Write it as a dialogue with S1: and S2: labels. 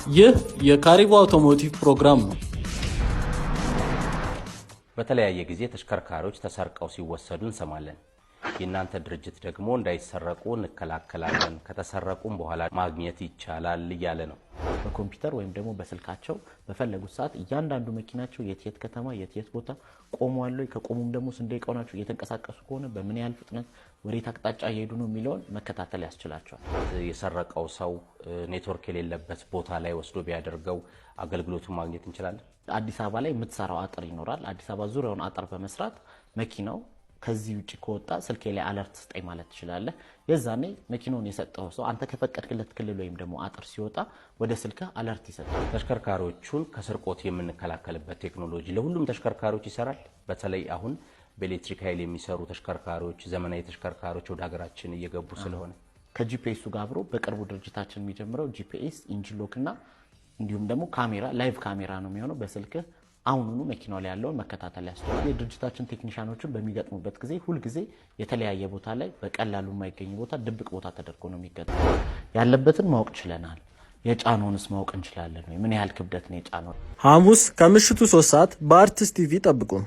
S1: ይህ የካሪቦ አውቶሞቲቭ ፕሮግራም ነው።
S2: በተለያየ ጊዜ ተሽከርካሪዎች ተሰርቀው ሲወሰዱ እንሰማለን። የእናንተ ድርጅት ደግሞ እንዳይሰረቁ እንከላከላለን፣ ከተሰረቁም በኋላ ማግኘት ይቻላል እያለ ነው።
S3: በኮምፒውተር ወይም ደግሞ በስልካቸው በፈለጉት ሰዓት እያንዳንዱ መኪናቸው የት ከተማ የት ቦታ ቆመዋል ወይ ከቆሙም ደግሞ ስንት ደቂቃ ናቸው እየተንቀሳቀሱ ከሆነ በምን ያህል ፍጥነት ወዴት አቅጣጫ እየሄዱ ነው የሚለውን መከታተል ያስችላቸዋል።
S2: የሰረቀው ሰው ኔትወርክ የሌለበት ቦታ ላይ ወስዶ ቢያደርገው አገልግሎቱን ማግኘት እንችላለን።
S3: አዲስ አበባ ላይ የምትሰራው አጥር ይኖራል። አዲስ አበባ ዙሪያውን አጥር በመስራት መኪናው ከዚህ ውጪ ከወጣ ስልኬ ላይ አለርት ስጠኝ ማለት ትችላለህ። የዛኔ መኪናውን የሰጠው ሰው አንተ ከፈቀድክለት ክልል ወይም ደግሞ አጥር ሲወጣ ወደ ስልክህ አለርት ይሰጣል።
S2: ተሽከርካሪዎቹን ከስርቆት የምንከላከልበት ቴክኖሎጂ ለሁሉም ተሽከርካሪዎች ይሰራል። በተለይ አሁን በኤሌክትሪክ ኃይል የሚሰሩ ተሽከርካሪዎች፣ ዘመናዊ ተሽከርካሪዎች ወደ ሀገራችን እየገቡ ስለሆነ
S3: ከጂፒኤሱ ጋር አብሮ በቅርቡ ድርጅታችን የሚጀምረው ጂፒኤስ ኢንጂን ሎክ እና እንዲሁም ደግሞ ካሜራ ላይቭ ካሜራ ነው የሚሆነው። በስልክህ አሁኑኑ መኪናው ላይ ያለውን መከታተል ያስችላል። የድርጅታችን ቴክኒሻኖችን በሚገጥሙበት ጊዜ ሁል ጊዜ የተለያየ ቦታ ላይ በቀላሉ የማይገኝ ቦታ ድብቅ ቦታ ተደርጎ ነው የሚገጥመው። ያለበትን ማወቅ ችለናል። የጫነውንስ ማወቅ እንችላለን ወይ? ምን ያህል ክብደት ነው የጫነው?
S1: ሐሙስ ከምሽቱ 3 ሰዓት በአርቲስት ቲቪ ጠብቁን።